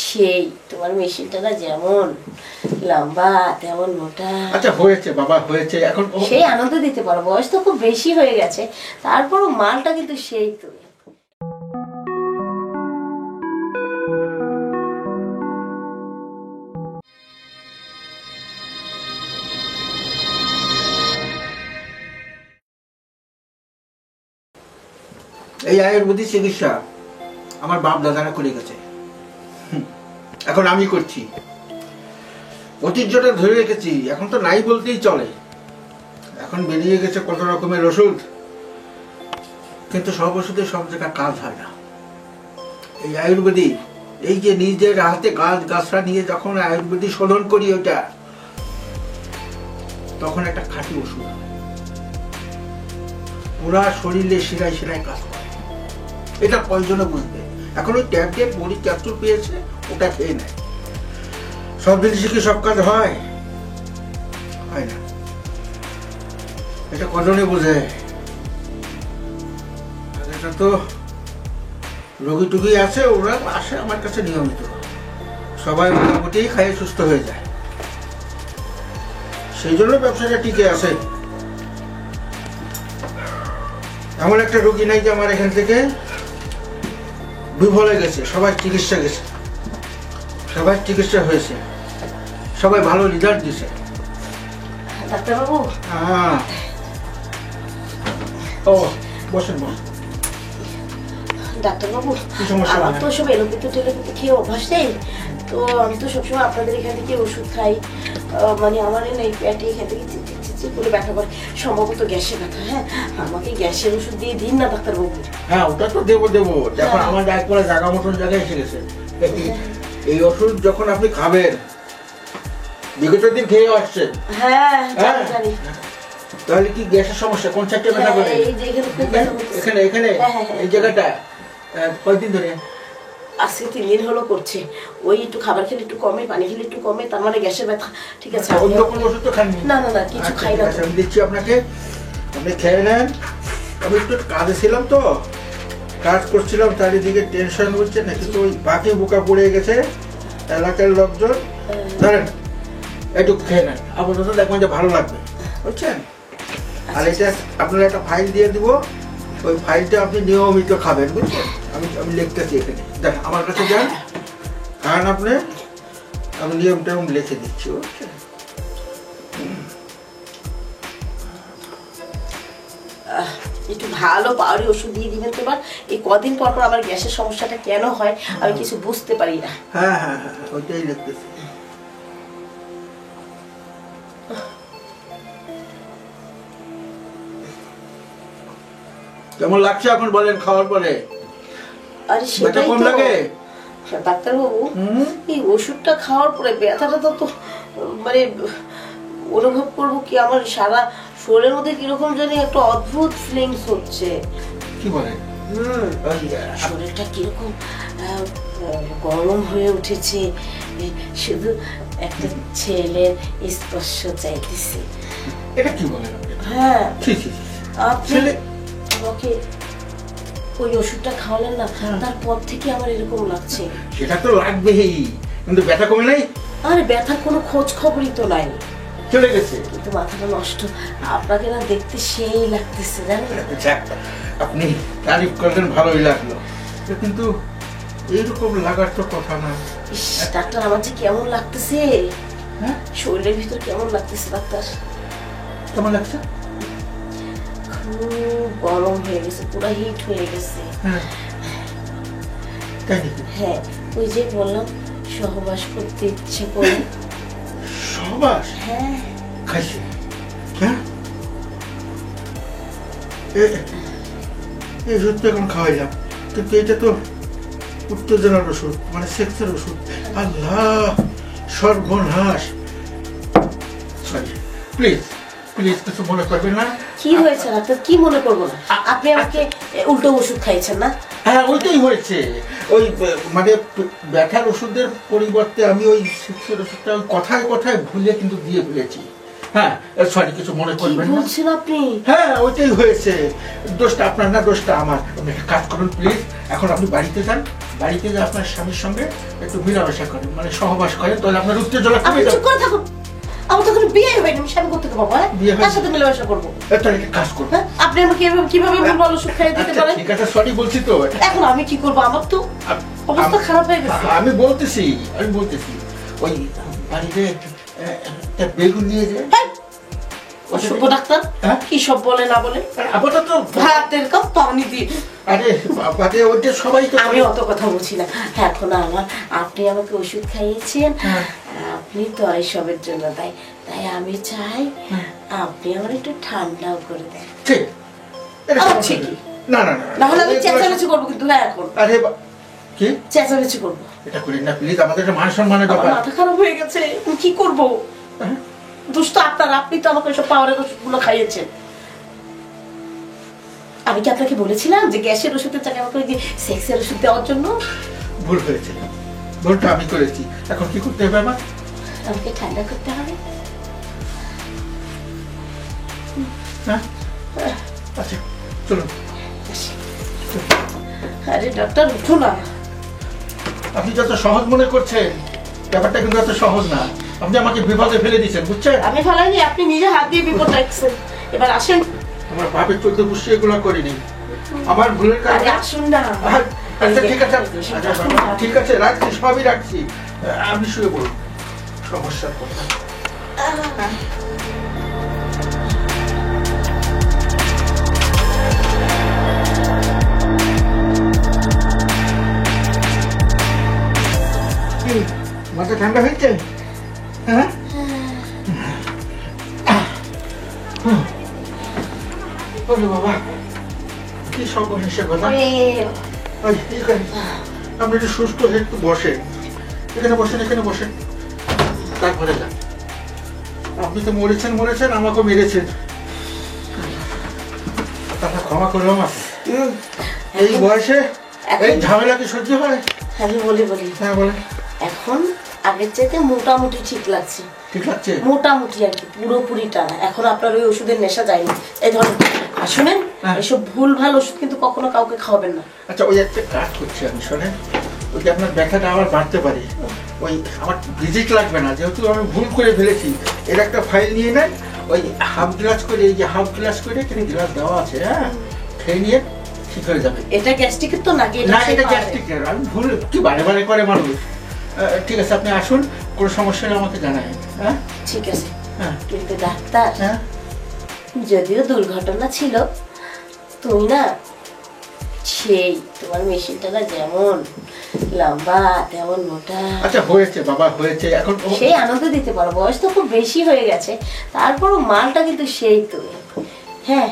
সেই তোমার মেশিনটা না যেমন লম্বা তেমন মোটা। আচ্ছা হয়েছে বাবা, হয়েছে। এখন সেই আনন্দ দিতে পারো, বয়স তো খুব বেশি হয়ে গেছে, তারপরও মালটা কিন্তু সেই তুমি। এই আয়ুর্বেদিক চিকিৎসা আমার বাপ দাদারা করে গেছে, এখন আমি করছি। ঐতিহ্যটা ধরে রেখেছি, এখন তো নাই বলতেই চলে। এখন বেরিয়ে গেছে কত রকমের ওষুধ, কিন্তু সব ওষুধে সব জায়গায় কাজ হয় না। এই আয়ুর্বেদিক, এই যে নিজের হাতে গাছ গাছরা নিয়ে যখন আয়ুর্বেদিক শোধন করি ওইটা, তখন একটা খাঁটি ওষুধ পুরা শরীরে শিরায় শিরায় কাজ করে। এটা কয়জনে বুঝবে? এখন ওই ট্যাবলেট বড়ি ক্যাপসুল পেয়েছে, ওটা খেয়ে নেয়। সব জিনিসে কি সব কাজ হয়? হয় না। এটা কজনে বোঝে? এটা তো রোগী টুগী আছে, ওরা আসে আমার কাছে নিয়মিত, সবাই মোটামুটি খাইয়ে সুস্থ হয়ে যায়, সেই জন্য ব্যবসাটা টিকে আছে। এমন একটা রোগী নাই যে আমার এখান থেকে বিফলে গেছে। সবাই চিকিৎসা গেছে, সবাই চিকিৎসা হয়েছে, সবাই ভালো রেজাল্ট দিছে। ডাক্তারবাবু, ও বসেন বসেন। ডাক্তারবাবু, আমার তো সব এলোপেতো টেলোপেতো খেয়ে অভ্যাস নেই, তো আমি তো সবসময় আপনাদের এখান থেকে ওষুধ খাই। মানে আমার এই পেটে এখান থেকে চিচির করে ব্যথা করে, সম্ভবত গ্যাসের ব্যথা। হ্যাঁ, আমাকে গ্যাসের ওষুধ দিয়ে দিন না ডাক্তারবাবু। হ্যাঁ, ওটা তো দেবো দেবো। দেখুন আমার একবারে জায়গা মতন জায়গায় এসে গেছে। এই ওষুধ যখন আপনি খাবেন, বিগত দিন খেয়ে আসছেন। হ্যাঁ জানি। তাহলে কি গ্যাসের সমস্যা? কোন সাইডে ব্যথা করে? এখানে এখানে এই জায়গাটা কয়েকদিন ধরে? আজকে 3 দিন হলো করছে। ওই একটু খাবার খেলে একটু কমে, পানি খেলে একটু কমে, তার মানে গ্যাসের ব্যথা। ঠিক আছে, অন্য কোনো ওষুধ তো খাননি? না না না, কিছু খাই না। আমি দিচ্ছি আপনাকে, আপনি খেয়ে নেন। আমি একটু কাজে ছিলাম তো, কাজ করছিলাম, চারিদিকে টেনশন হচ্ছে না, কিন্তু ওই বাকি বোকা পড়ে গেছে এলাকার লোকজন। ধরেন একটু খেয়ে নেন, আপাতত দেখবেন যে ভালো লাগবে, বুঝছেন? আর এটা আপনার একটা ফাইল দিয়ে দিব, ওই ফাইলটা আপনি নিয়মিত খাবেন, বুঝছেন? আমি লিখতেছি এখানে, দেখ আমার কাছে যান, খান আপনি, আমি নিয়মটা লিখে দিচ্ছি, বুঝছেন? একটু ভালো পাওয়ারি ওষুধ দিয়ে দিবেন তো। এবার এই কদিন পর পর আমার গ্যাসের সমস্যাটা কেন হয় আমি কিছু বুঝতে পারি না। হ্যাঁ হ্যাঁ হ্যাঁ, ওইটাই লিখতেছি। কেমন লাগছে এখন বলেন খাওয়ার পরে? আরে সেটাই কম তো লাগে ডাক্তারবাবু, এই ওষুধটা খাওয়ার পরে ব্যথাটা তো মানে অনুভব করবো কি, আমার সারা শরীরের মধ্যে কিরকম জানি একটা অদ্ভুত ফিলিংস হচ্ছে। কি বলেন? শরীরটা কিরকম গরম হয়ে উঠেছে, শুধু একটা ছেলের স্পর্শ চাইতেছে। এটা কি বলেন? হ্যাঁ, আপনি আমাকে ওই ওষুধটা খাওয়ালেন না, তারপর থেকে আমার এরকম লাগছে। সেটা তো লাগবেই, কিন্তু ব্যথা কমে নাই? আরে ব্যথার কোনো খোঁজ খবরই তো নাই, চলে গেছে। কিন্তু মাথাটা নষ্ট। আপনাকে না দেখতে সেই লাগতেছে, জানেন? আপনি তারিফ করলেন, ভালোই লাগলো, কিন্তু এইরকম লাগার তো কথা না। ডাক্তার, আমার যে কেমন লাগতেছে, শরীরের ভিতর কেমন লাগতেছে ডাক্তার। কেমন লাগছে? খুব গরম হয়ে গেছে, পুরো হিট হয়ে গেছে। হ্যাঁ, ওই যে বললাম সহবাস করতে ইচ্ছে করে। সহবাস? হ্যাঁ। খাইছে? হ্যাঁ, এই ওষুধ তো এখন খাওয়াইলাম, কিন্তু এটা তো উত্তেজনার ওষুধ, মানে সেক্সের ওষুধ। আল্লাহ, সর্বনাশ। সরি, প্লিজ প্লিজ কিছু মনে করবেন না। কি হয়েছে ডাক্তার? কি মনে করবো না? আপনি আমাকে উল্টো ওষুধ খাইছেন না? হ্যাঁ, ওইটাই হয়েছে। ওই মানে ব্যথার ওষুধের পরিবর্তে আমি ওই সেক্সের ওষুধটা ওই কথায় কথায় ভুলে কিন্তু দিয়ে ফেলেছি। হ্যাঁ, সরি, কিছু মনে করবেন না। বলছেন আপনি? হ্যাঁ, ওইটাই হয়েছে। দোষটা আপনার না, দোষটা আমার। আপনি একটা কাজ করুন প্লিজ, এখন আপনি বাড়িতে যান, বাড়িতে যে আপনার স্বামীর সঙ্গে একটু মেলামেশা করেন, মানে সহবাস করেন, তাহলে আপনার উত্তেজনা আপনি কমে চুপ যাবে। করে থাকুন। আমার তো কোনো বিয়ে হয়নি, আমি স্বামী করতে পারবো? হ্যাঁ, বিয়ে হয়নি। তার সাথে মেলামেশা করবো? তাহলে একটা কাজ করবো। হ্যাঁ, আপনি আমাকে কিভাবে ভুলভাল ওষুধ খাইয়ে দিতে আচ্ছা, পারেন? ঠিক আছে, সরি বলছি তো। এখন আমি কি করবো? আমার তো অবস্থা খারাপ হয়ে গেছে। আমি বলতেছি ওই বাড়িতে একটা বেগুন নিয়ে যায়। হ্যাঁ, অসভ্য ডাক্তার, হ্যাঁ? কি সব বলে না বলে। আপাতত ভাতের কাপ পানি দিয়ে। আরে বাদে ওইটা সবাই তো আমি অত কথা বলছি না। হ্যাঁ, এখন আপনি আমাকে ওষুধ খাইয়েছেন, হ্যাঁ। আপনি তো এসবের জন্য তাই আমি চাই আপনি আমার একটু ঠান্ডাও করে দেন। ঠিক। এটা আমার সমস্যা ঠিকই। নেই। না না না না হলে আমি চেঁচামেচি করবো কিন্তু। হ্যাঁ, এখন আরে কি চেঁচামেচি করবো। এটা করি না প্লিজ, আমাদের একটা মান সম্মানের আমার ব্যাপার। মাথা খারাপ হয়ে গেছে, আমি কি করবো? হ্যাঁ? দুষ্ট আপনার, আপনি তো আমাকে সব পাওয়ারের ওষুধগুলো খাইয়েছেন। আমি কি আপনাকে বলেছিলাম যে গ্যাসের ওষুধের জায়গায় আমাকে ওই যে সেক্সের ওষুধ দেওয়ার জন্য? ভুল হয়েছে, ভুলটা আমি করেছি। এখন কি করতে হবে আমার? আমাকে ঠান্ডা করতে হবে। হ্যাঁ আচ্ছা চলুন। আরে ডক্টর, উঠো না। আপনি যত সহজ মনে করছেন ব্যাপারটা কিন্তু এত সহজ না। আপনি আমাকে বিপদে ফেলে দিচ্ছেন, বুঝছেন? আমি ফেলাইনি, আপনি নিজে হাত দিয়ে বিপদ রাখছেন। এবার আসেন। আমার বাপের চোদ্দ পুষ্টি এগুলো করিনি, আমার ভুলের আরে কারণে। আসুন না। আচ্ছা ঠিক আছে, আচ্ছা, ঠিক আছে, রাখছি, সবই রাখছি। আপনি শুয়ে পড়ুন, সমস্যার কথা। কি, মাথা ঠান্ডা হয়েছে? হ্যাঁ ওরে বাবা, কি সর্বনেশের কথা। ওই, ঠিক আছে। আপনি একটু সুস্থ হয়ে একটু বসেন, এখানে বসেন, এখানে বসেন, তারপরে যান। আপনি তো মরেছেন, আমাকে মেরেছেন, তারা ক্ষমা করলাম। এই বয়সে এই ঝামেলা কি সহ্য হয়? আমি বলি হ্যাঁ বলেন। এখন আগের চাইতে মোটামুটি ঠিক লাগছে। ঠিক লাগছে? মোটামুটি আর কি, পুরোপুরিটা না। এখন আপনার ওই ওষুধের নেশা যায়নি। এই ধরেন, শুনেন, হ্যাঁ। এসব ভুল ভাল ওষুধ কিন্তু কখনো কাউকে খাওয়াবেন না। আচ্ছা, ওই একটা কাজ করছি আমি, শোনেন, ওই যে আপনার ব্যথাটা আবার বাড়তে পারে, ওই আমার ভিজিট লাগবে না, যেহেতু আমি ভুল করে ফেলেছি। এর একটা ফাইল নিয়ে নেন, ওই হাফ গ্লাস করে, এই যে হাফ গ্লাস করে এখানে গ্লাস দেওয়া আছে, হ্যাঁ, খেয়ে নিয়ে ঠিক হয়ে যাবে। এটা গ্যাস্ট্রিকের তো নাকি? না, এটা গ্যাস্ট্রিক, আমি ভুল কি বারে করে মানুষ। ঠিক আছে, আপনি আসুন, কোনো সমস্যা হলে আমাকে জানাবেন। হ্যাঁ ঠিক আছে, হ্যাঁ কিন্তু ডাক্তার, হ্যাঁ যদিও দুর্ঘটনা ছিল, তুমি না সেই তোমার মেশিনটা না যেমন লম্বা তেমন মোটা। আচ্ছা হয়েছে বাবা, হয়েছে, এখন সেই আনন্দ দিতে পারো। বয়স তো খুব বেশি হয়ে গেছে, তারপরও মালটা কিন্তু সেই তুমি। হ্যাঁ,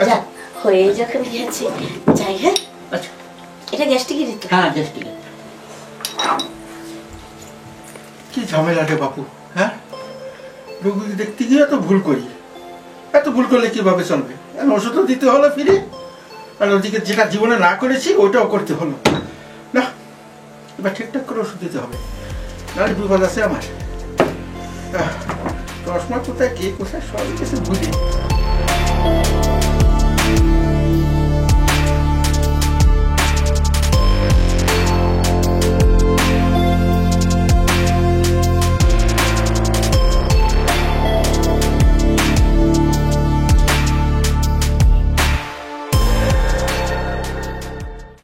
যাক, হয়ে যখন গেছে যাই। হ্যাঁ, আচ্ছা, এটা গ্যাস্ট্রিকই দিত। হ্যাঁ গ্যাস্ট্রিক। কি ঝামেলা রে বাপু, হ্যাঁ, রোগী দেখতে গিয়ে এত ভুল করি, এত ভুল করলে কিভাবে চলবে? ওষুধও দিতে হলো ফিরে, আর ওদিকে যেটা জীবনে না করেছি ওটাও করতে হলো না। এবার ঠিকঠাক করে ওষুধ দিতে হবে, নাহলে বিপদ আছে আমার। চশমা কোথায়, কে কোথায়, সবই কিছু ভুলি।